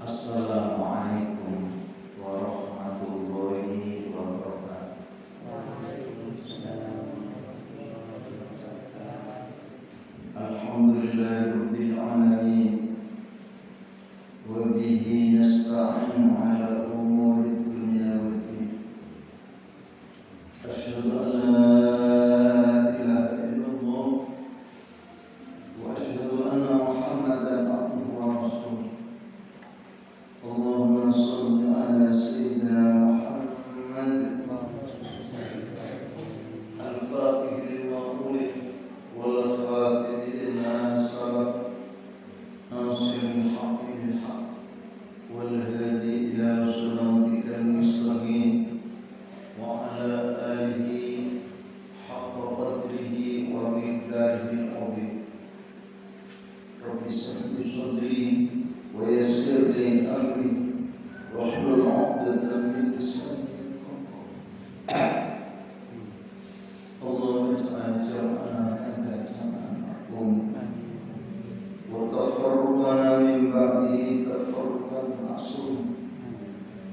Assalamualaikum warahmatullahi wabarakatuh. Alhamdulillahirabbil alamin wa bihi nasta'inu ala umuri dunya waddin. Asyhadu an la ilaha illallah wa asyhadu anna Muhammadan abduhu wa rasuluh. Allahumma shalli ala sayyidina Muhammad al-fatih lima ulil wal khatim lima sabaq nasiril haqqi bil haqq wal hadi ila siratikal mustaqim wa ala alihi haqqa qadrihi wa miqdarihi al-azim. Rabbi shrah li sadri wa yassir li amri wahlul 'uqdatam min lisani Allahumma ij'al jam'ana hadha jam'an marhum wa tafarruqana min ba'dihi tafarruqan ma'sum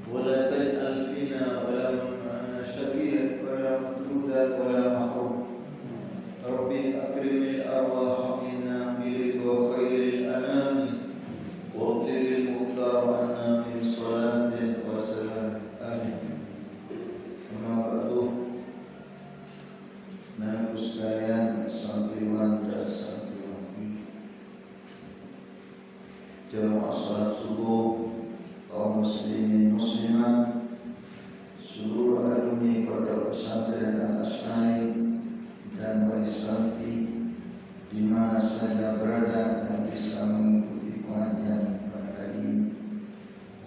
wa la taj'al fina wa la shaqiyan wa la matrudan wa la mahrum. Rabbi akrimil arwah minna bi ridwa khairil anami wa qlil mukhtar anna min salatin wa salam. Amin. Amma ba'du. Nah, sekalian santriwan dan santriwati, jamaah salat subuh, kaum muslimin muslimat, seluruh alumni Pondok Pesantren Al-Asnai dan Waisanti di mana saja berada yang bisa mengikuti pengajian pada kali ini.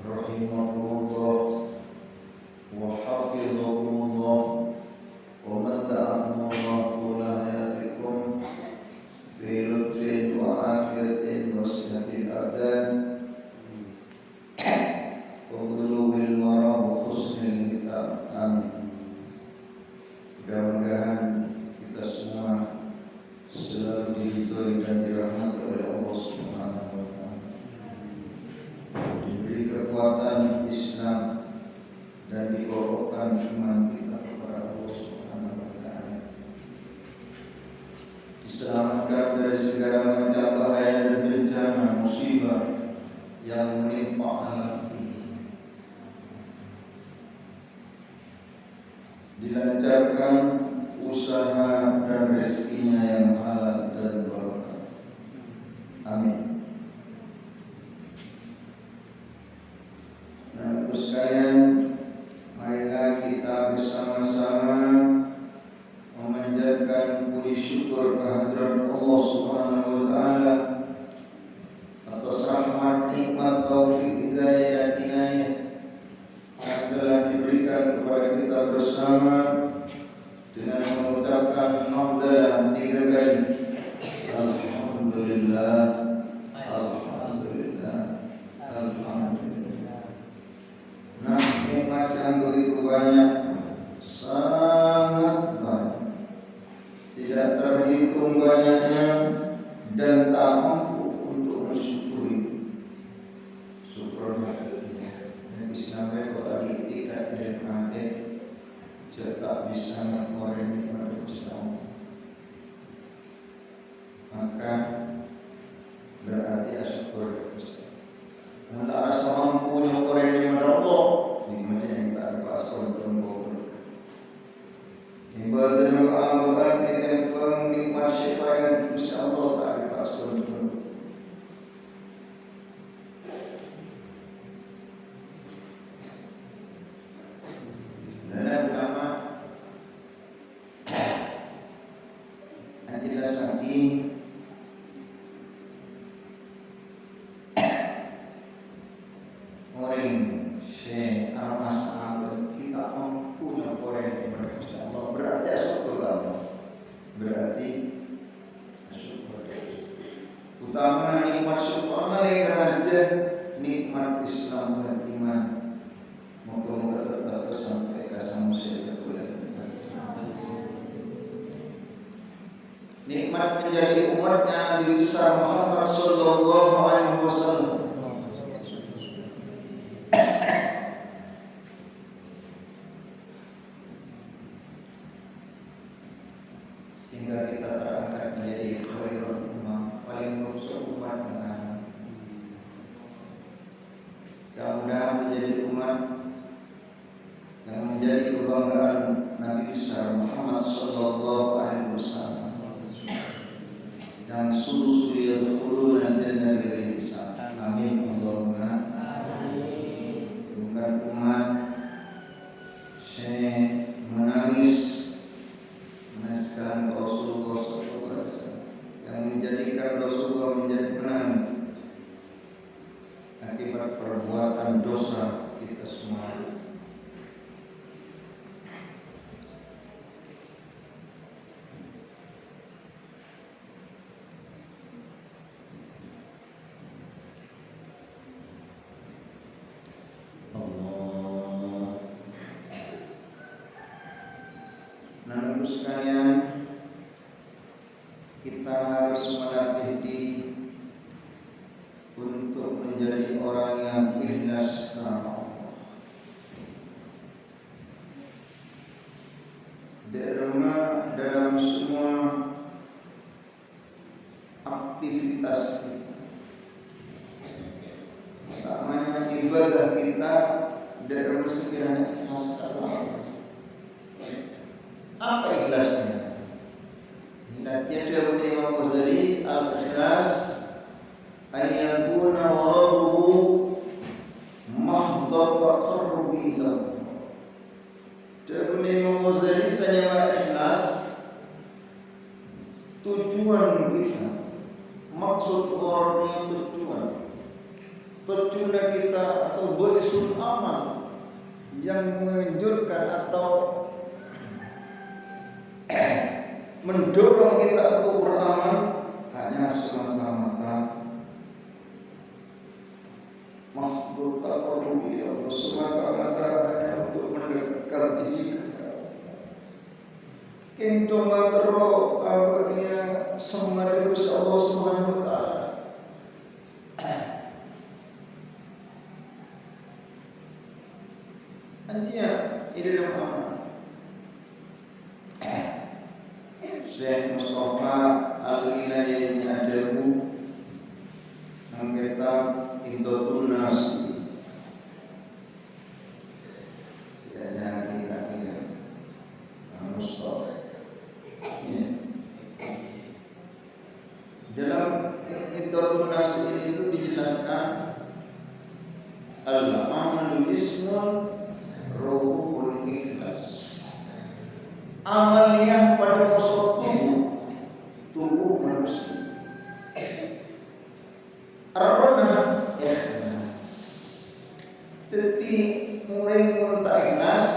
Rahimahullah wa hafizahullah wa mata'ahullah tula hayatikum fi lutfin wa afiyatin wa sihatil abdan wa bulughil wara wa husnil hitam. Amin. Mudah-mudahan kita semua selalu diridhoi dan dirahmati oleh Allah Subhanahu wa taala. Diberi kekuatan Islam dan dikokohkan iman kita kepada Allah Subhanahu wa taala. Diselamatkan dari segala macam bahaya dan bencana musibah yang menimpa alam ini. Dilancarkan usaha dan rezekinya yang halal dan barokah. Amin. Nah, Ibu sekalian, marilah kita bersama-sama memanjatkan puji syukur kehadirat Allah Subhanahu wa taala atas rahmat, nikmat, taufik, hidayah dan inayah yang telah diberikan kepada kita bersama dengan mengucapkan hamdalah 3 kali. Alhamdulillah, alhamdulillah, alhamdulillah. Nah, nikmat yang begitu banyak, sangat banyak, tidak terhitung banyaknya dan tak mampu untuk mensyukuri. Syukurlah Nabi sampai tadi tidak dinikmati, tak bisa mengoreni kepada Islam, maka berarti asyukur. Mula rasa mampu mengoreni kepada Allah, nikmat yang tak dipaskan untuk ibadah dan keanggotaan dengan penikmat syifaat Gusti Allah tak dipaskan untuk. Dan ulama adalah saking orang Syekh Armas Ahmad kita mampu orang yang bersama berarti syukur Allah, berarti syukur. Utama nikmat syukur mereka aja nikmat Islam dan iman. Moga-moga tetap sampai ke sampai nikmat menjadi umatnya Nabi besar Muhammad sallallahu alaihi wasallam. menjadi umat yang menjadi kebanggaan Nabi besar Muhammad sallallahu alaihi wasallam yang sulusul yadkhuluna al-jannah bighairi hisab. Amin Allahumma amin. Bukan umat saya menangis menasihkan Rasulullah sallallahu alaihi wasallam yang menjadikan Rasulullah menjadi penangis akibat perbuatan dosa kita semua. Namun sekalian, kita harus melatih diri untuk menjadi orang yang ikhlas karena Allah. Dalam semua aktivitas kita, utamanya ibadah kita, dalam sekiranya ikhlas karena Allah. Apa ikhlasnya? Ikhlasnya dari Imam Ghazali, al-ikhlas ayyakuna waraduhu mahdhar taqarrubi ila Allah. Dari Imam Ghazali saya ikhlas tujuan kita, maksud waradnya tujuan kita atau baisul amal yang menganjurkan atau mendorong kita untuk beramal hanya semata-mata mahdhur taqarrubi ila Allah, semata-mata hanya untuk mendekat diri kepada Allah. Kintu matro abadnya semangat Allah Subhanahu wa taala. Artinya ini dalam amal. Syekh Mustafa Al-Wilayani Adabu mengkitab Idhatun Nasi tidak kita Mustafa dalam Idhatun Nasi itu dijelaskan al-amal ismun ruhul ikhlas. Amal yang pada masuk tubuh manusia. Arwana ikhlas. Jadi mulai kontak ikhlas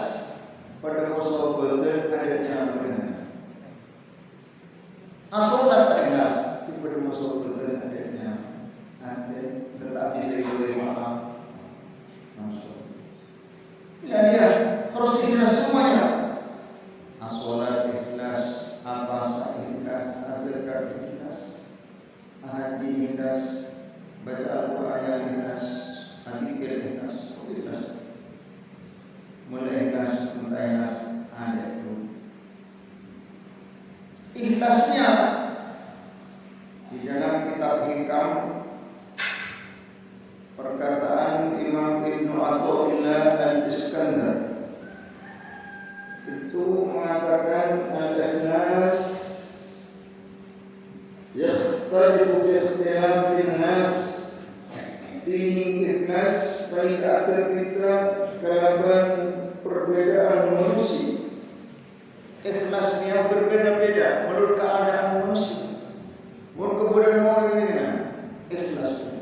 pada masuk badan adanya benar. Asolat ikhlas itu pada masuk badan adanya. Nanti tetapi saya boleh maaf masuk. Dan dia harus ikhlas semuanya. As-salat ikhlas, abasa ikhlas, az-zakat ikhlas, haji ikhlas, baca Al-Quran ikhlas, zikir ikhlas, ikhlas. Mulai ikhlas, mulai ikhlas, ada itu. Ikhlasnya di dalam kitab Hikam perkataan Imam Ibnu Athaillah Al-Iskandar itu mengatakan al-ikhlas yakhtalifu bi ikhtilafin nas. Ini ikhlas pada kita kalaban perbedaan manusia. Ikhlasnya berbeda-beda menurut keadaan manusia. Menurut kebudayan orang ini ikhlas.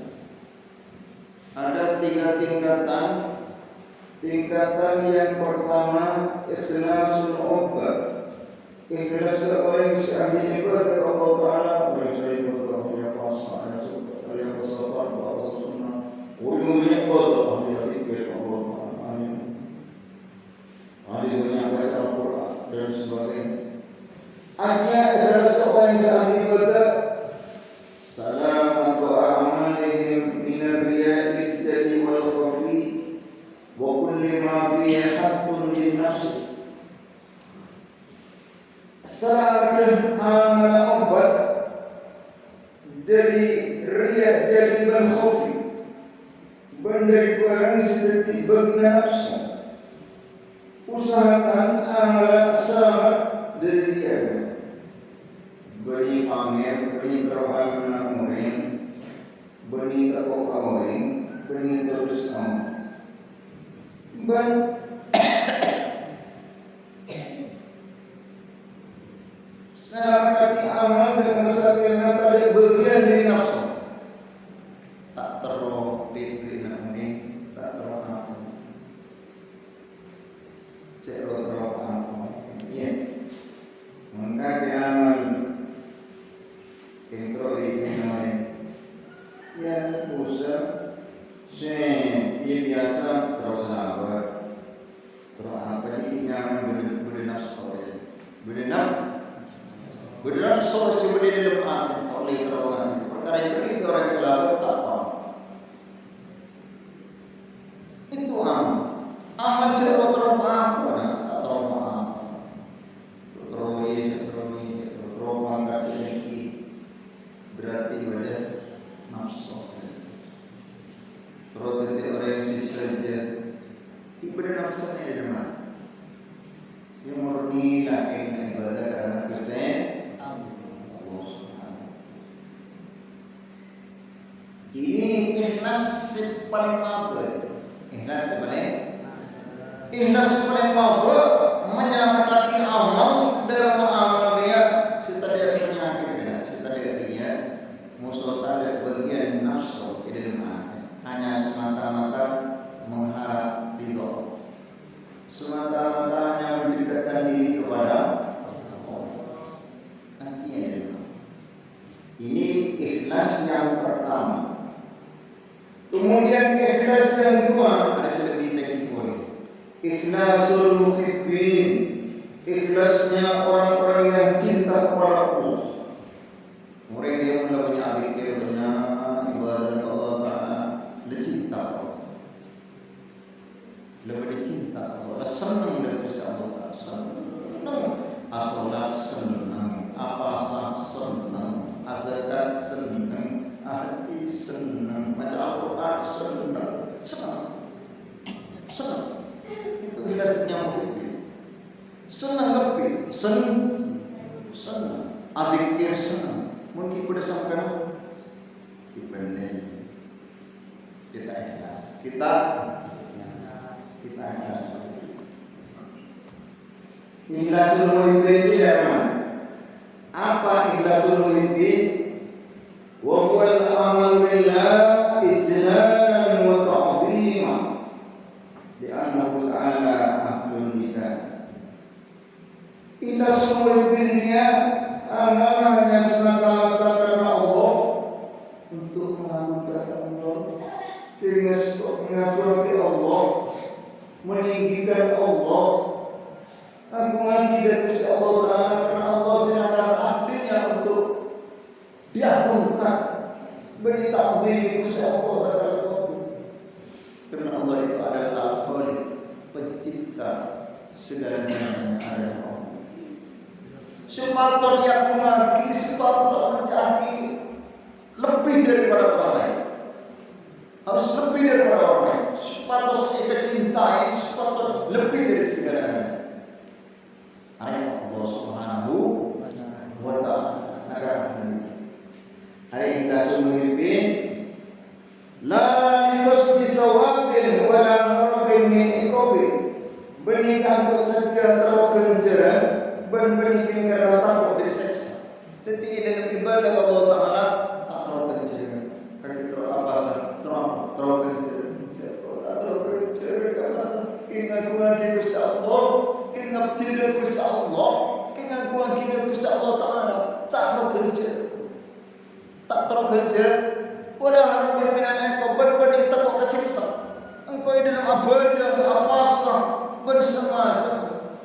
Ada 3 tingkatan. Tingkatan yang pertama ikhlasul ubbad. Ikhlas seorang yang ahli ibadah Allah Taala bersyukur kepada Allah yang bersabar pada sunnah. Ulum ibadah ahli ibadah Allah Taala. Amin. Ahli baca Al-Quran dan sebagainya. Hanya ikhlas seorang yang ahli ibadah salamatu a'malihim min ar-riya'i al-jali wal khafi wa kulli ma fihi haqqun lin-nafs. Selamatkan amal obat dari riya, jali dan khafi, Pendek barang seperti bagi nafsu. Usahakan amal sahabat dari dia. Beri pamer, beri terohan menamurin, beri takut awarin, beri terus amal. Selama amal dengan sakitnya tadi bagian dari nafsu. Tak terlalu ini, tak terlalu apa. Cek terlalu apa. Iya. Maka amal intro ini namanya. Ya usah. Dia biasa terus sabar. Terus apa ini nyaman bernafsu. Bernafsu sebenarnya dalam hati oleh terowongan. Perkara ini orang selalu tak paham. Itu aman cerita terus apa? Tak terus apa. Terus mangkat ini berarti pada nafsu. Terus itu orang yang saja ibadah nafsu ini dari mana? Yang murni lain ibadah karena Gusti Allah. Ini ikhlas paling mabuk. Ikhlas paling mabuk menyelamatkan Allah dalam amal dia setelah penyakit, setelah dia musuh tadi bagian nafsu di dalam hati. Hanya semata-mata mengharap ridho, semata-mata hanya mendekatkan diri kepada Allah. Artinya ini ikhlas yang pertama. Kemudian ikhlas yang kedua ada lebih teknik. Ikhlasul muhibbin, ikhlasnya orang-orang yang cinta kepada Allah. Orang yang mula punya adik punya ibadah Allah Taala, dia cinta Allah. Lebih cinta Allah, senang dengan Allah, senang. Asolat senang, apa senang, azakat senang, hati senang, baca Al-Quran senang. Itu ikhlasnya muhibbin. Senang lebih, senang. Adzikir senang. Mungkin pada sampai dibanding kita ikhlas. Kita ikhlas. Ikhlasul muhibbin tidak mana? Apa ikhlasul muhibbin? Wa huwa al-amalu lillah ijlalan wa ta'zima bi annahu ta'ala ahlun bidah. Ikhlasul muhibbin dia hanya semata-mata karena Allah, untuk mengagungkan Allah, dengan mengagungkan Allah, meninggikan Allah. Agungan tidak bisa Allah Ta'ala karena Allah sedangkan artinya untuk diagungkan, beri ta'zim kepada Allah Ta'ala. Karena Allah itu adalah Al-Khaliq, pencipta segalanya yang ada. Sepatutnya dia mengagumi, sepatutnya mencari lebih daripada orang lain. Harus lebih daripada orang lain. Sepatutnya kita cintai, sepatutnya lebih dari segalanya. Allah Subhanahu wa Ta'ala. Hai ikhlasul muhibbin la yusdi sawabin wa la harabin min iqabin. Benikah untuk saja terkenceran, benih karena takut disiksa. Jadi dalam ibadah Allah Ta'ala tak terkenceran. Kaki terapasa, terkenceran. Ingat lagi Gusti Allah, ingat tidak Gusti Allah, ingat Gusti Allah Ta'ala. Tak terkenceran. Wala harapin minan engkau berbanding takut kesiksa. Engkau dalam abadah, apasa bersama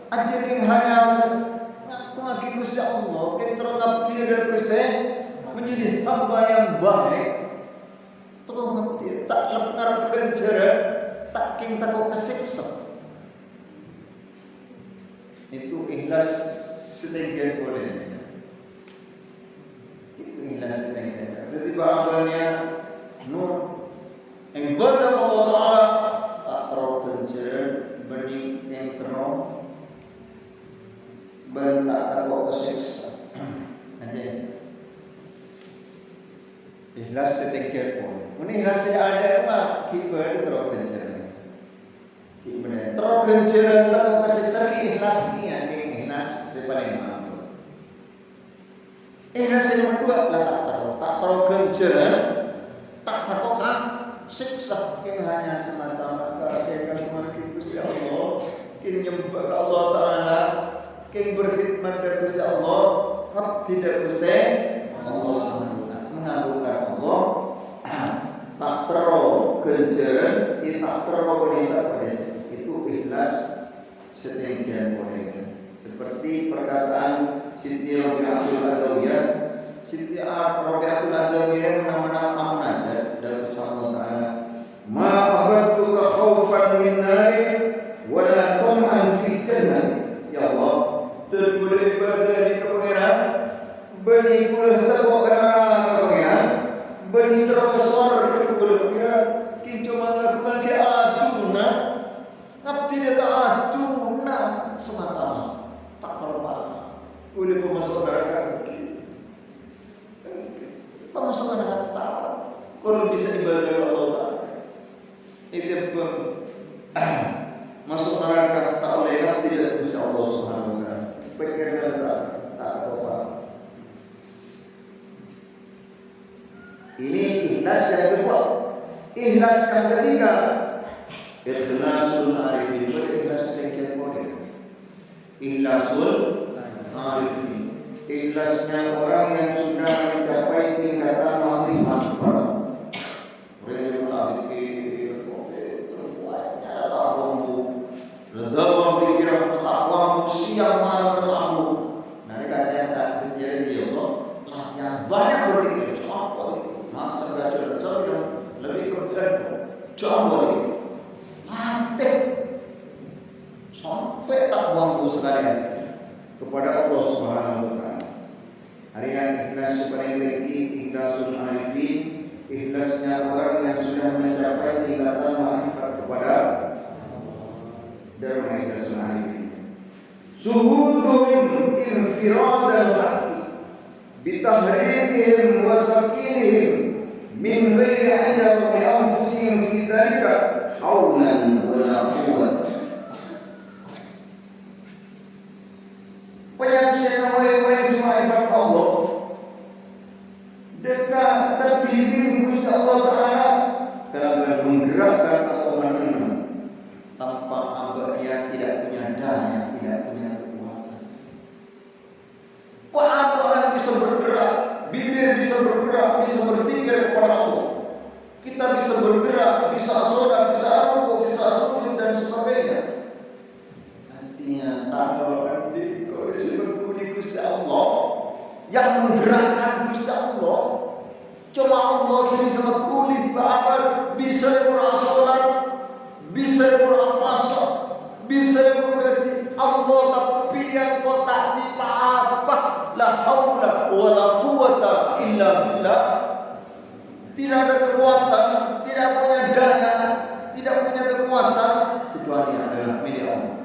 ajar yang hanya ngaku lagi Gusti Allah, yang terangkat dan Gusti menjadi hamba yang baik. Terangkat tak lepas kenceran, tak king takut kesiksa. Itu ikhlas setinggi boleh. Itu ikhlas setinggi. Jadi bahagiannya nur yang ibadah Allah ikhlas setengah pun. Ini ikhlas ada apa? Kita terus kencaran. Si benar. Terus kencaran terus kesiksa ikhlas ni ada ikhlas sepaling mampu. Ikhlas yang kedua lah tak terus kencaran, tak takut siksa yang hanya semata-mata yang memakai Gusti Allah, yang menyembah Allah Taala, yang berkhidmat kepada Gusti Allah, tidak Gusti Allah Subhanahu wa taala mengagungkan Allah. Tak terlalu kejar, tak terlalu berita pada itu ikhlas setinggian boleh. Seperti perkataan Siti Rabi'atul Adawiyah, Siti Rabi'atul Adawiyah mana-mana kamu najat dalam Allah Taala. Ma abattuka khaufan min nari wa la tam'an fi jannah. Ya Allah, beribadah di kepengeran, beri kulah takwa kerana kepengeran, beri terbesar kepengeran. Kita melakukan ke aduna, abdi dia aduna semata tak terlalu. Boleh pemasuk neraka, pemasuk neraka tak. Kalau bisa ibadah Allah Taala, itu pun masuk neraka tak boleh tidak bisa Allah Subhanahu wa taala. Pikirkan tak apa. Ini ikhlas yang kedua. Ikhlas yang ketiga, ikhlasul arifin. Ikhlas yang kedua. Ikhlasul arifin. Ikhlasnya orang yang sudah mencapai tingkatan makrifat. Dalam pikiran takwa siang malam bertamu. Nah, ini katanya tak sendiri dia Allah. Yang banyak berpikir, coba maaf cerdas lebih berpikir, coba latih sampai tak buangku sekalian kepada Allah Subhanahu wa taala. Hari yang ikhlas paling tinggi, ikhlasul arifin, ikhlasnya orang yang sudah mencapai tingkatan makrifat kepada dan mereka sunahim suhuduhum infirad al-haqi bitahridihim wa sakinihim min ghairi ajab li anfusihim fi dhalika hawlan wa la quwwata. Penyaksian orang-orang semua Allah dekat tertimbing Gusti Allah Ta'ala dalam menggerakkan atau menenun tanpa yang tidak punya daya, tidak punya kekuatan. Apa bisa bergerak, bibir bisa bergerak, bisa berzikir kepada Allah. Kita bisa bergerak, bisa sholat, bisa rukuk, bisa sujud dan sebagainya. Artinya tanpa kondisi berkuni Gusti Allah yang menggerakkan Gusti Allah. Cuma Allah sendiri sama kulit bakar bisa sholat, bisa berpuasa, bisa mengerti Allah tapi yang kau tak minta apa, la haula wa la quwwata illa billah. Tidak ada kekuatan, tidak punya daya, tidak punya kekuatan kecuali adalah milik Allah.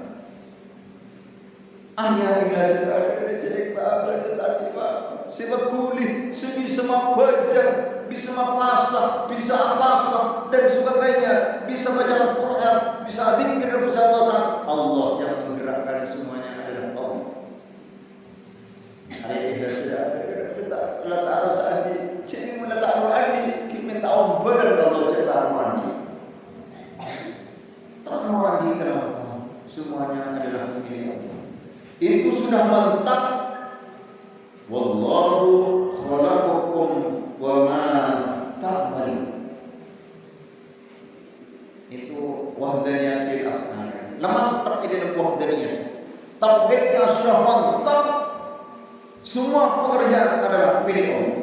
Hanya ikhlas ada jadi apa tetapi pak sebab kulit sebisa macam bisa masak, bisa masak dan sebagainya, bisa baca Al-Quran, bisa zikir kepada Allah yang menggerakkan semuanya adalah Allah. Hari ikhlas kita letak saat ini, jadi meletak rohani, kita tahu benar kalau cerita rohani. Tak rohani kenapa? Semuanya adalah milik Allah. Itu sudah mantap. Wallahu khalaqakum wa ma ta'malun. Itu wahdaniyatul af'al. Lemah tak ada wahdaniyah. Tauhidnya sudah mantap. Semua pekerjaan adalah milik Allah.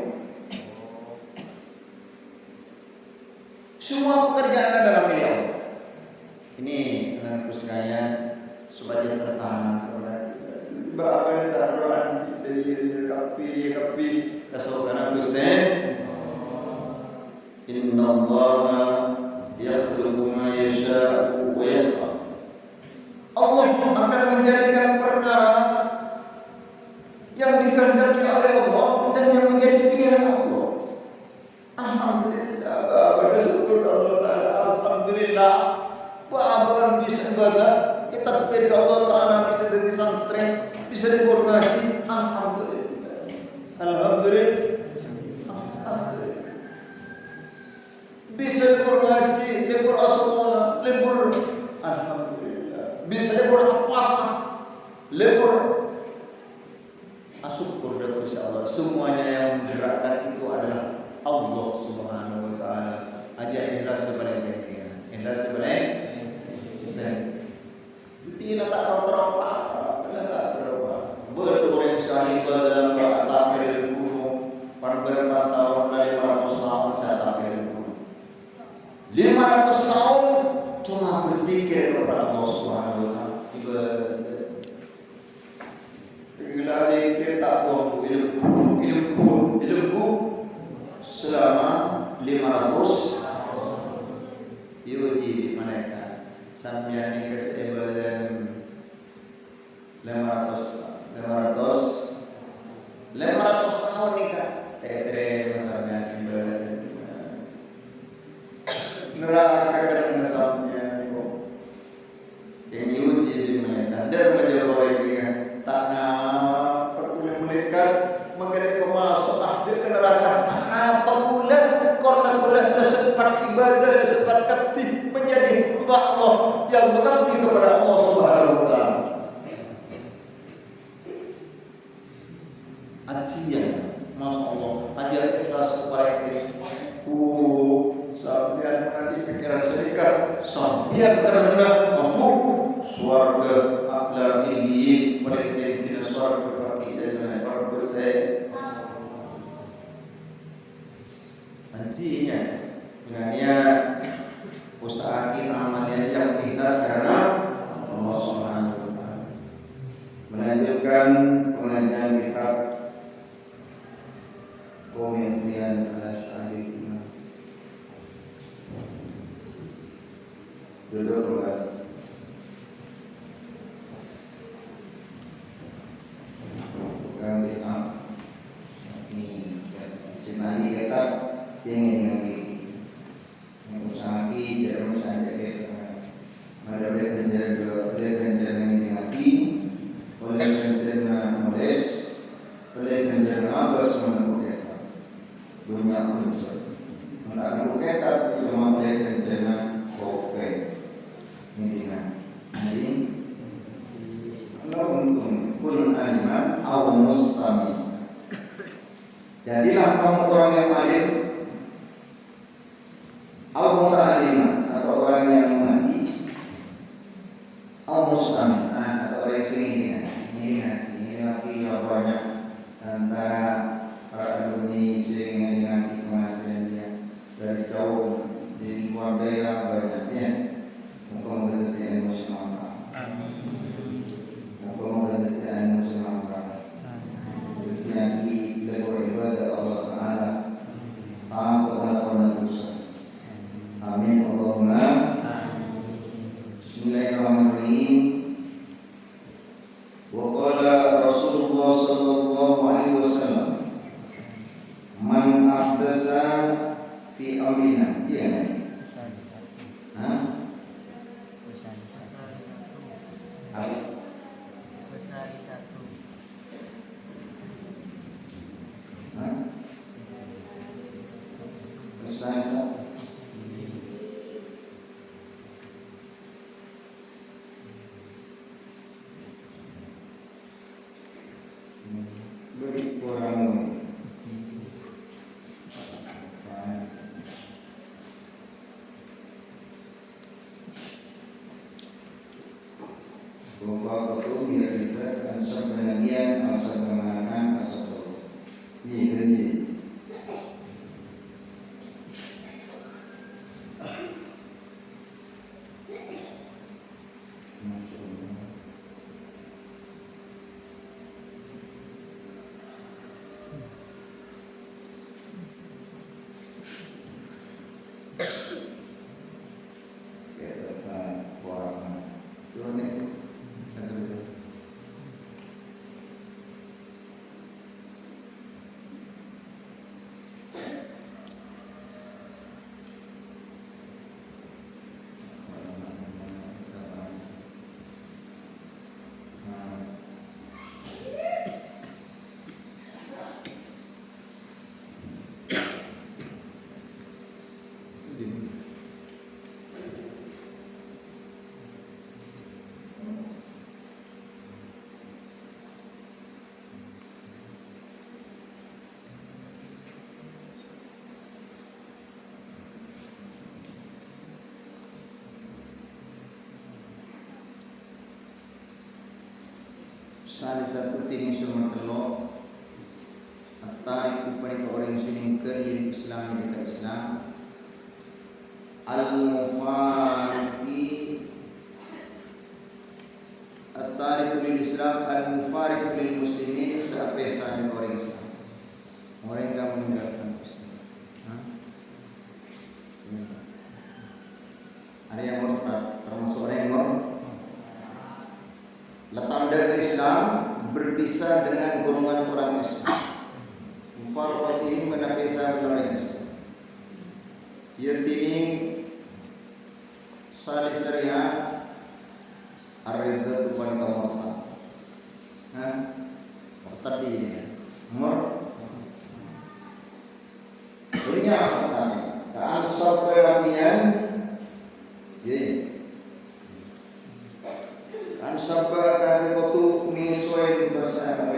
Semua pekerjaan adalah milik Allah. Ini anak-anakku sekalian sebagai tertanam Bapak taruhan kapi kesopanan Gusti. Inna Allaha yakhluqu ma yasha'u wa yakhtar. Allah akan menjadikan perkara yang dikehendaki oleh Allah dan yang menjadi pilihan Allah. alhamdulillah bahagian bisa ibadah kita dari Allah Ta'ala bisa jadi santri bisa dikurasi alhamdulillah bisa dikurasi libur asalnya libur alhamdulillah bisa libur puasa libur syukur dan insyaallah semuanya yang menggerakkan itu adalah Allah Subhanahu wa taala. Aja ikhlas sebenarnya. Ikhlas sebenarnya. Tidak terapa. Berorang sahiba dalam takbir gunung beberapa tahun dari 500 tahun saya takbir gunung. 500 tahun cuma berzikir kepada Allah Subhanahu wa taala. Ilmu kita ilmu selama 500 diuji mereka sampai keseimbangan 500 tahun nikah macamnya ibadah neraka kadang sampai yang diuji di mereka dan menjawab ini tanah mengenai pemasuk ahli ke neraka apa bulan karena bulan disebut ibadah disebut bakti menjadi hamba Allah yang berbakti kepada Allah Subhanahu wa taala. Artinya Masya Allah ajar ikhlas kepada ini sampai nanti pikiran sedikit sampai karena mampu surga aklamihi mereka surga bagi dan nantinya dengannya usahakan amalnya yang ikhlas karena Allah Subhanahu wa taala. Melanjutkan pengajian kitab Qawmiyan al-Syariqina. Duduk kembali. Lagi kita ingin lagi mengusahakan dalam usaha kita ada belajar yang lagi boleh belajar nulis boleh belajar apa semua kita dunia unsur mengenai kita cuma boleh belajar kopi ini jadi Allah untung kun aliman aw mustami. Jadilah kamu orang yang alim atau alim atau orang yang mengerti atau muslim atau orang yang ini lagi banyak antara para alumni sehingga dengan pengajiannya dari jauh di luar daerah banyaknya muka mengerti emosional muka mengerti emosional yang ibadah Allah Ta'ala amin Allahumma bismillahirrahmanirrahim wa qala Rasulullah sallallahu alaihi wasallam man ahdasa fi amrina beri kurang Bapak itu bila kita ansur penyagian, ansur kemenangan, ansur ini salah satu tini semua telok tarik kepada orang sini kerja Islam di Islam al-mufariqi at-tariq lil Islam al-mufariq lil muslimin seapesa dengan orang Islam orang yang meninggalkan Islam. Ada yang murtad termasuk orang yang tanda Islam berpisah dengan golongan orang Islam. Mufariq ini berpisah dengan orang Islam. Yaitu salah syariat ar-ridha kepada kaum tadi ini apa kan sabarabian kan sabarakan waktu menyesuaikan bahasa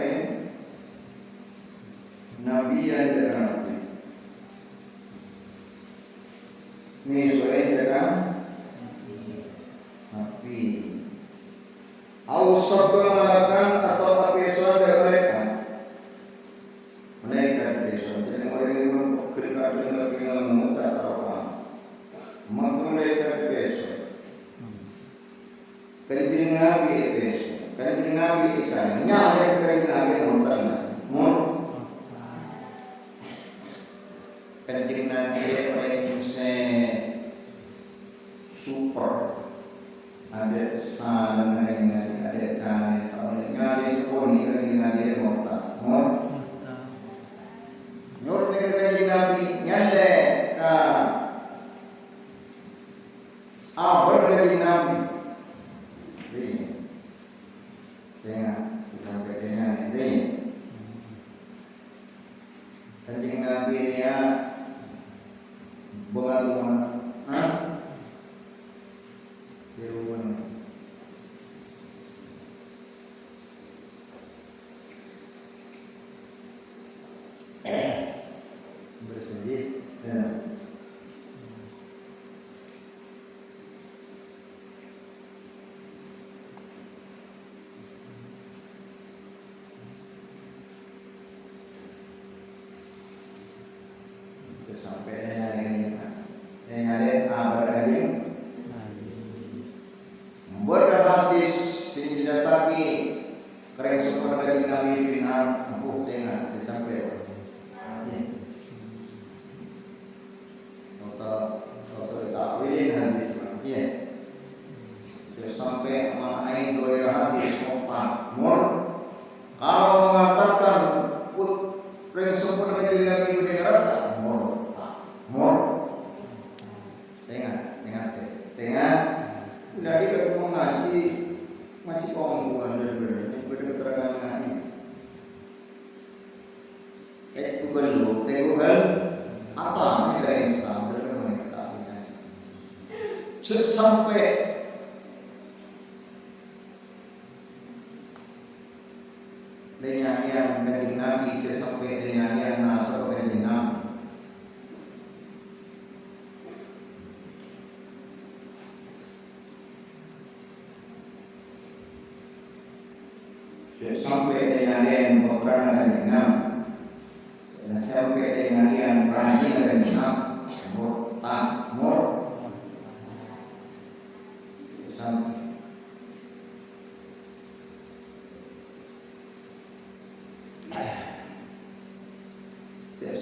Nabi yang Nabi menyesuaikan dengan Nabi sabarakan atau apesal dari mereka besok jadi orang yang berkata dengan pengalaman tak apa maka mereka besok kerja Nabi besok kerja Nabi ikan nyala kerja Nabi montan kerja Nabi orang se super ada salah ada kan kalau nyala sekolah ini kerja Nabi montan Nur negara Nabi nyalle bernegara Nabi ini dengan sampai dengan ini kanjeng Nabi dia bunga di rumah bersedih sampai dengan berhasil membuat hadis sini didasari kerana semua dari Nabi final aku tengah sampai takwilin hadis sampai mengenai dua hadis empat kalau mengatakan prinsip dari Nabi neraka tengah dari ketemu ngaji masih pengumuman dari keterangan ini Google apa negara Islam sampai dengan kanjeng Nabi sampai dengan yang nasab kanjeng Nabi sampai dengan yang putra kanjeng Nabi sampai dengan yang raja kanjeng Nabi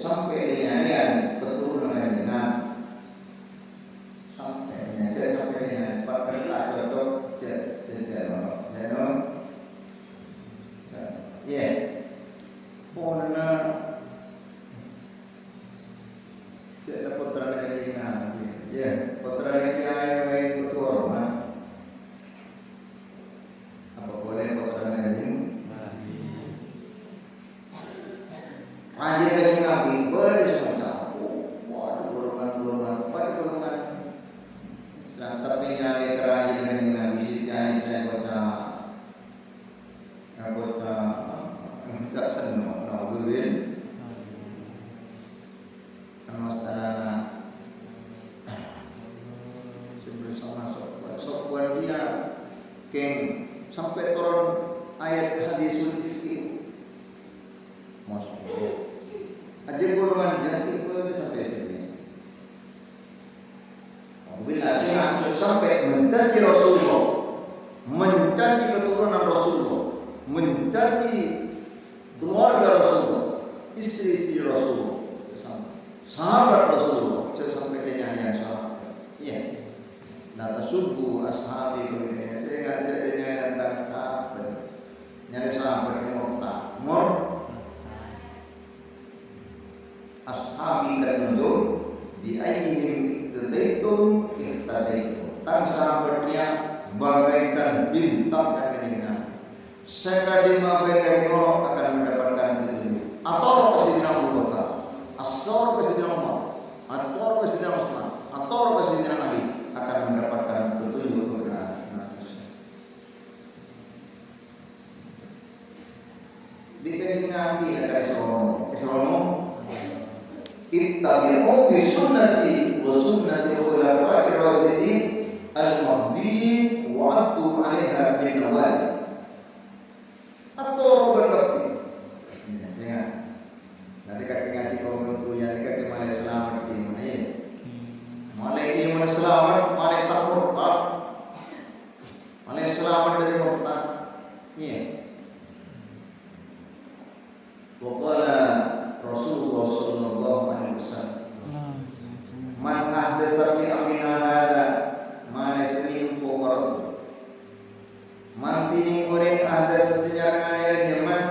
sampai dengan yang keturunan kanjeng Nabi sampai dengan perkara cocok pona saya putra kanjeng Nabi putra kanjeng Nabi betul apa boleh putra kanjeng Nabi raja kanjeng Nabi bersemacam golongan Islam tapi nyali kerajaan kanjeng Nabi Siti Aisyah kota tak senang naudzubillah sebelum sama sopan dia keng sampai turun ayat hadisul ifki. Maksudnya ada golongan jadi sampai sini. Bila saya sampai mencaci Rasulullah, mencaci keturunan Rasulullah, mencaci keluarga Rasulullah, istri-istri Rasulullah, sahabat Rasulullah, sampai dengan yang sahabat. Iya. Nah, tasubbu ashabi begini. Saya ngajak dia tentang sahabat. Nyari sahabat yang ashabi kan nunjuk bi ayyihim iktadaitum iktadaitum. Tang sahabatnya bagaikan bintang dan kenyingan. Sekadima baik noro akan mendapatkan petunjuk. Atau kesidina Abu Bakar, asor kesidina Umar, atau kesidina Utsman, atau kesidina Ali akan mendapatkan petunjuk kebenaran. Bikin Nabi negara Islam ittabi'u bi sunnati wa sunnati khulafa'ir rasyidin al-mahdiyyin wa 'addu 'alaiha bin nawajid. Atau berkepi. Ya. Nanti kaki ngaji kaum tentunya ini kaki malai selamat di mana ya? Malai iman selamat, malai tak murtad. Malai selamat dari murtad. Iya. Waqala Rasulullah sallallahu alaihi wasallam, man ahdatsa fi amrina hadza ma laysa minhu fahuwa. Mantini orang ahdatsa sejarah yang Yaman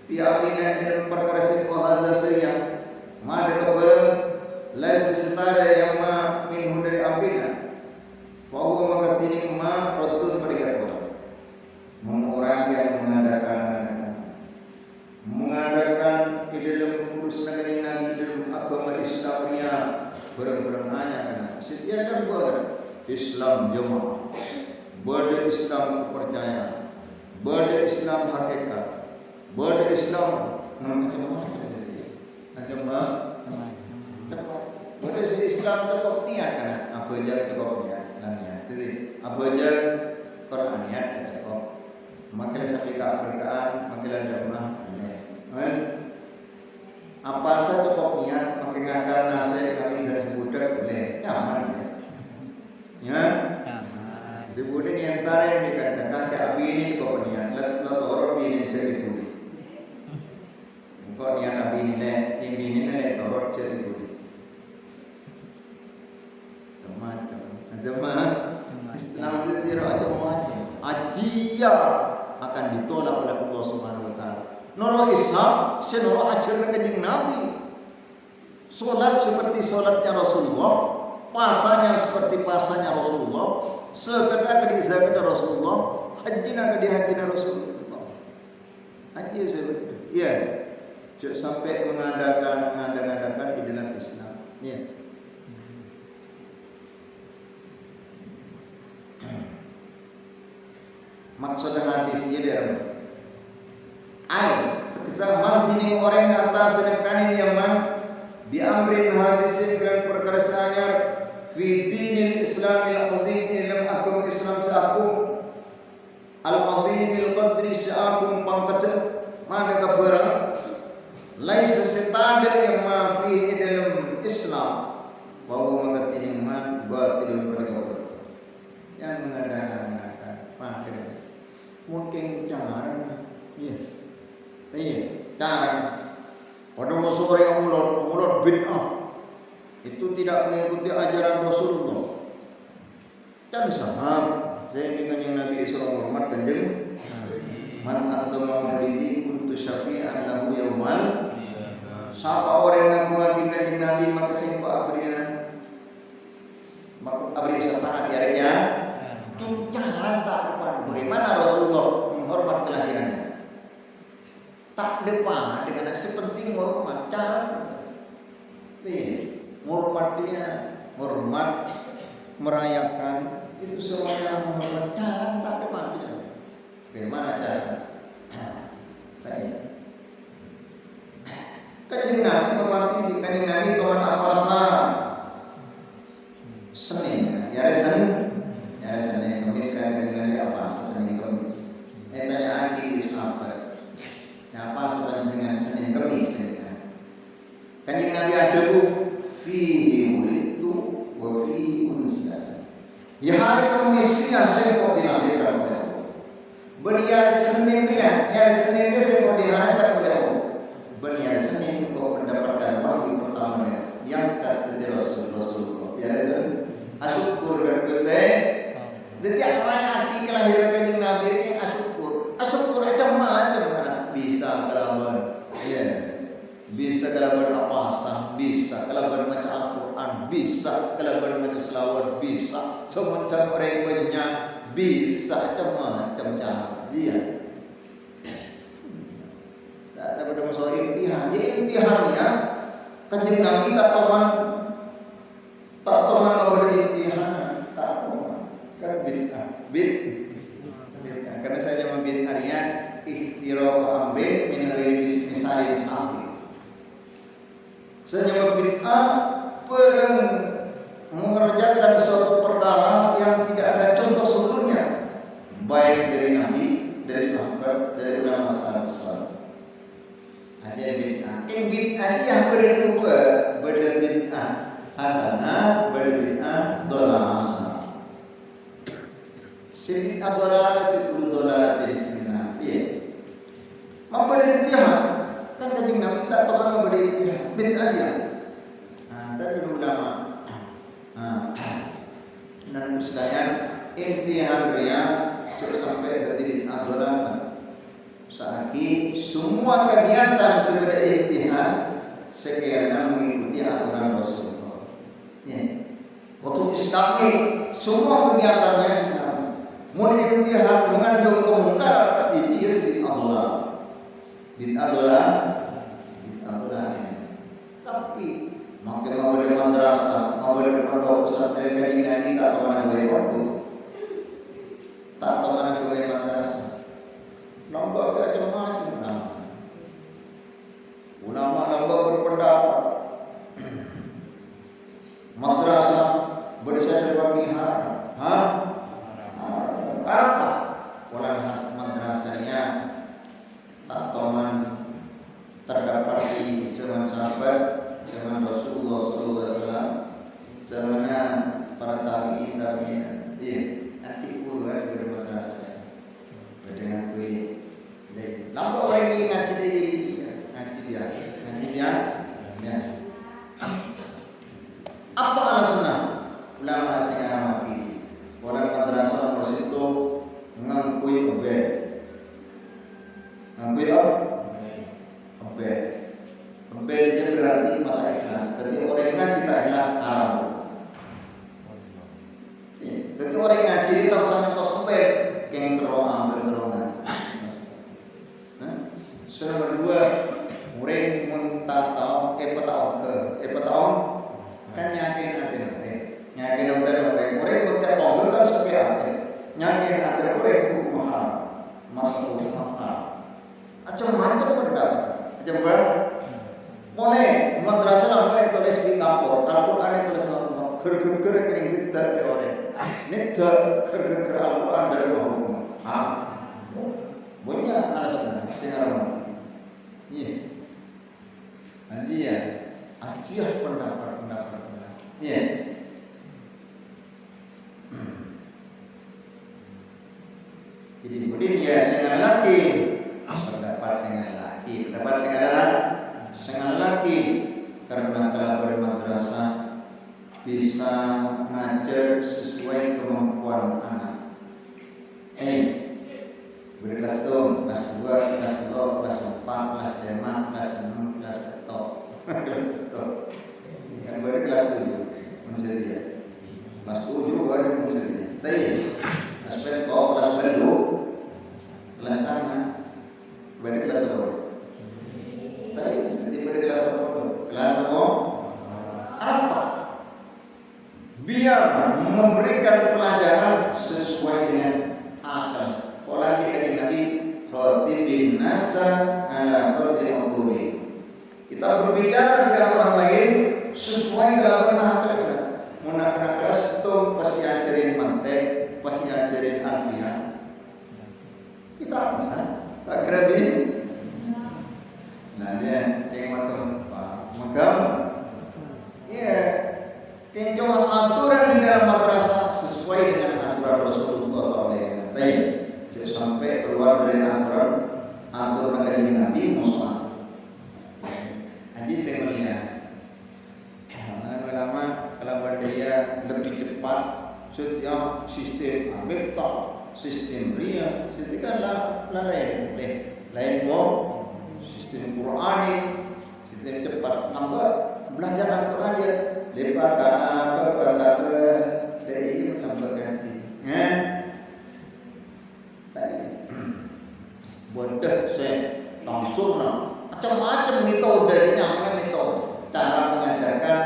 fi amrina dalam perkara sebuah hadza yang ma ada kabar laysa setada yang ma minhu dari amrina fahuwa maka tini ma raddun pada orang yang mengadakan di dalam urus negara Nabi dalam agama Islamnya barang-barang hanya kan sediakan buat Islam jemaah, buat Islam kepercayaan, buat Islam hakikat, buat Islam macam-macam buat Islam cukup niat kan apa aja cukup niat jadi apa aja Quran niat cukup makilah sampai keaprikaan makilah jemaah. Apa saja pokoknya pakai ngakar nasi kami dari sebudak boleh nyaman ya di budi ni antara yang dikatakan ke abi ini pokoknya let orang ini jadi budi kok yang abi ini le orang jadi budi macam Islam itu tidak macam ajiya akan ditolak oleh Allah Subhanahu Wa Taala. Noro Islam, senoro ajarnya kanjeng Nabi. Solat seperti solatnya Rasulullah, pasanya seperti pasanya Rasulullah, sekedar ke zakat Rasulullah, hajina ke hajina Rasulullah. Haji seperti, iya, sampai mengadakan di dalam Islam. Iya. Maksud hadis ini dia zaman sini orang atas sedangkan Yaman bi amrin hadisin dengan perkara anyar fi dinil Islamil azim dalam agama Islam seagung al azimil qadri seagung pangkat mana kabarang laisa setada yang ma fi dalam Islam bahwa mengatini man batilun pada yang mengadakan pakir mungkin cara iya, cara pada musuh yang mulut bid'ah itu tidak mengikuti ajaran Rasulullah. Dan sahab saya dengan yang Nabi Isra Muhammad kanjeng man atama maulidi kuntu syafi'an lahu yaumal. Siapa orang yang mengaku kanjeng Nabi maka sing abrina maka abri syafaat ya cara tak depan bagaimana Rasulullah menghormat kelahirannya. Tak depan dengan seperti menghormat cara menghormat dia, menghormat merayakan itu semuanya menghormat cara tak depan dia. Bagaimana cara? Kanjeng Nabi memati di kanjeng Nabi kawan apa Senin, ya Senin, Kamis kanjeng Nabi apa Senin Kamis. Tanya Ya hari Kamis dia saya kok dilahirkan oleh Allah. Beria Senin dia, ya Senin dia saya kok dilahirkan oleh Allah. Beria Senin kok mendapatkan wahyu pertamanya yang kata Rasulullah. Ya Senin, asyukur dan Gusti. Dia rayaki kelahiran kanjeng Nabi ini asyukur. Asyukur macam mana bisa kelaban. Ya. Bisa kelaban apa bisa kelaban baca Al-Quran, bisa kelaban baca selawat, bisa semacam orang banyak, bisa macam-macam cara dia. Tak ada masalah imtihan, ya imtihannya kanjeng Nabi tak teman kepada imtihan, tak teman kan bid'ah. Karena saya cuma bid'ahnya ikhtirau amrin min ghairi misalin sahabi. Senyum bid'ah mengerjakan suatu perkara yang tidak ada contoh sebelumnya, baik dari Nabi, dari sahabat, dari ulama salaf. Hanya bid'ah. Bid'ah yang berdua, bid'ah hasanah, bid'ah dolalah. Bid'ah dolalah, sepuluh dolalah jadi bid'ah. Iya. Memperintihkan. Kan kanjeng Nabi tak teman memberi bid'ah dia. Tapi ulama. Dan sekalian imtihan dia sampai jadi bid'ah dolalah. Saiki semua kegiatan sebagai imtihan sekiranya mengikuti aturan Rasulullah. Ya. Waktu Islami semua kegiatannya Islam. Mun imtihan mengandung kemungkaran itu bid'ah dolalah. Bid'ah dolalah. Tapi makin mau dari madrasah, mau dari pondok pesantren kajian ini tak tahu mana gaya waktu, tak tahu mana gaya madrasah. Lomba macam-macam ulama lomba berpendapat. Madrasah bersih pagi apa? Walau madrasahnya tak taman terdapat di zaman sahabat, zaman Rasulullah SAW, zamannya para tabi'in. Iya, nanti puluhan dari madrasah. Dengan kui, lampu orang ini ngaji dia. Apa alasannya? Ulama sekarang mati. Orang madrasah nomor situ ngangkui obe. Ngangkui apa? Obe berarti mata ikhlas. Jadi orang ngaji tak ikhlas haram. Jadi orang ngaji kalau sampai kos obe, yang ambil ngaji. Sudah berdua, orang muntah tahu, petahun kan nyakin orang muntah tahu kan seperti apa? Nyakin orang hukum mahal, macam-macam benda, boleh madrasah apa itu tulis di kampung, Al-Quran itu tulis Al-Quran, ger kering kita dari orang, ger Al-Quran dari orang, banyak alasan sekarang. Iya. Nanti ya, ajiah pendapat. Iya. Jadi kemudian dia sengal laki, pendapat sengal laki, karena telah bermadrasah bisa ngajar sesuai kemampuan anak. Kelas 1, kelas 2, kelas 3, kelas 4, kelas 5, kelas 6, kelas 7. Yang baru kelas 7 manusia dia. Kelas 7 baru manusia dia. Tapi kelas 10, kelas 10, kelas sana. Baru kelas 2. Tapi nanti baru kelas 1. Kelas apa? Biar memberikan pelajaran sesuai dengan akal. Orang dikatakan Nabi khatibin nasa ala qadri umuri. Kita berbicara dengan orang lain sesuai dengan apa kita. Munafik kelas itu pasti ajarin mantek, pasti ajarin alfiah. Kita bisa tak kerabi. Nah dia yang makam. Ya, kenjongan aturan di dalam madrasah sesuai dengan aturan Rasulullah SAW. Jangan sampai keluar dari aturan negara Nabi Muhammad. Hadis yang mulia. Lama-lama kalau dia lebih cepat setiap sistem miftah, sistem ria, sistem lain mau sistem Qurani, sistem cepat nambah belajar Al-Quran dia lepas apa dari ini menambah ganti. Bodoh saya langsung macam-macam metodenya, metode cara mengajarkan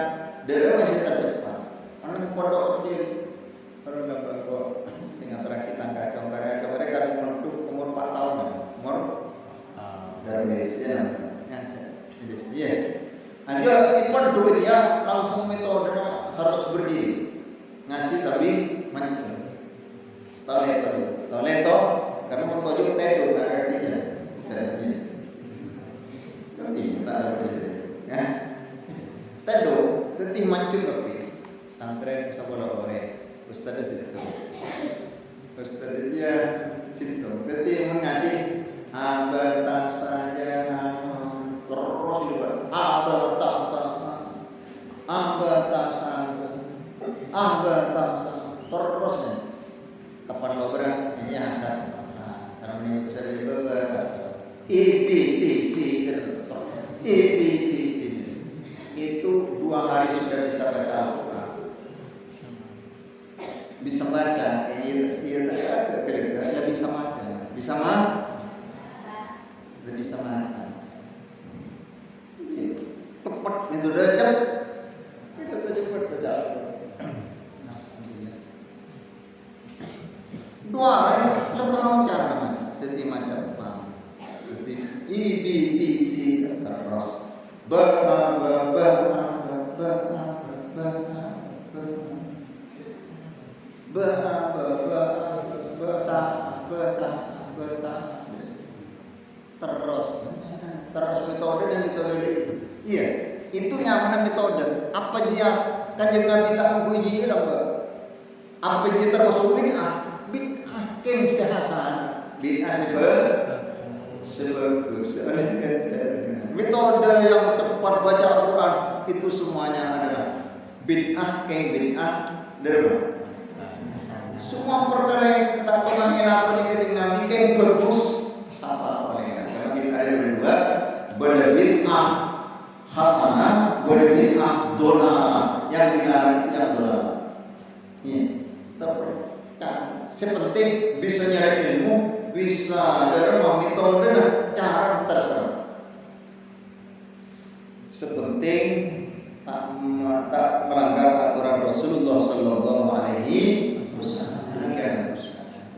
dari masih terdepan. Anak pondok kecil, kalau dapat kok dengan antara kita kacau mereka umur 4 tahun, umur dari biasanya ngajar. Iya. Ada ikon dunia langsung metodenya harus berdiri ngaji sambil mancing. Toleto karena mau tojo tedo kakinya. Nanti tak ada ya. Tedo, nanti mancing tapi santren sekolah ore. Ustaz situ. Ustaz dia situ. Nanti mengaji abatan saja terus juga terus kapan lo berat ini akan karena ini bisa dibahas EBTC itu 2 hari sudah bisa baca Al-Quran, bisa baca ini kira-kira bisa makan tepat itu udah jam kita cepat baca dua hari letang cara jadi macam apa jadi IBTC terus terus metode dan metode iya itu nyaman metode apa dia kanjeng Nabi tak uji lamba apa dia termasuk bid'ah keng sehasan bid'ah sebagus metode yang tepat baca Al-Quran itu semuanya adalah bid'ah keng bid'ah derma semua perkara yang kita pernah ngelakuin kanjeng Nabi keng bagus apa oleh karena kita ada berdua berbid'ah hasanah, berbid'ah dolar yang dilarang yang dolar. Ini terpercaya. Sepenting bisa nyari ilmu, bisa dalam metode dan cara terserah. Sepenting tak melanggar aturan Rasulullah Sallallahu Alaihi Wasallam.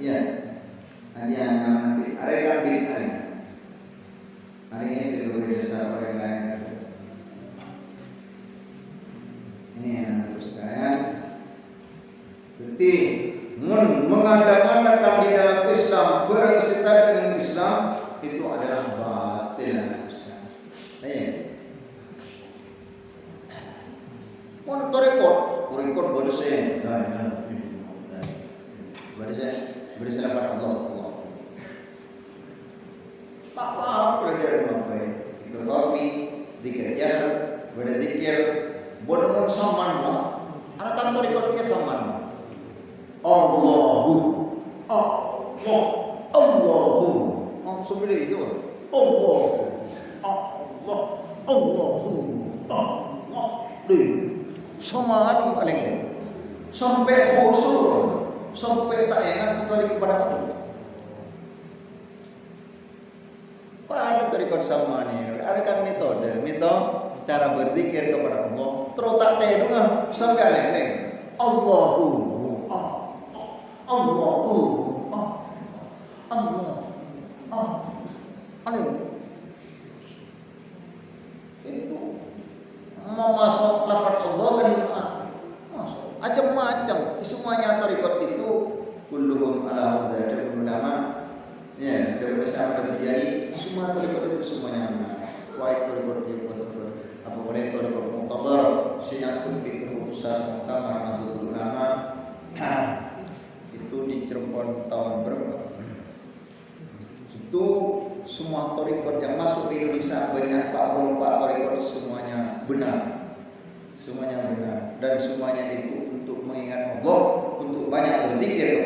Ya, hanya Nabi. Ada yang bid'ah. Hari ini saya berbeda orang lain. Ini yang harus sekalian. Jadi mengadakan di dalam Islam bersetar dengan Islam itu adalah batil. Untuk rekod boleh saya boleh saya dapat Allah. Tak paham belajar apa ini. Ikut kopi, dikerja, berzikir, bodoh saman lah. Anak kantor ikutnya saman. Allahu. Sebenarnya itu. Allah. Saman paling. Sampai khusyuk, sampai tak enak kecuali kepada Allah. Ada rekod sama nih, ada kan metode cara berzikir kepada Allah. Terus tak tengok sampai aleng-aleng. Allahu, aleng. Itu memasuk lafaz Allah kan macam-macam. Semuanya rekod itu kulluhum ala hudatul ulama. Ya, kalau bisa terjadi semua rekod itu semuanya benar. Baik rekod apa boleh rekod muktabar, syiatun bi keputusan mahkamah ulama itu semua thariqat yang masuk ke Indonesia banyak 44 thariqat semuanya benar. Semuanya benar dan semuanya itu untuk mengingat Allah, untuk banyak berzikir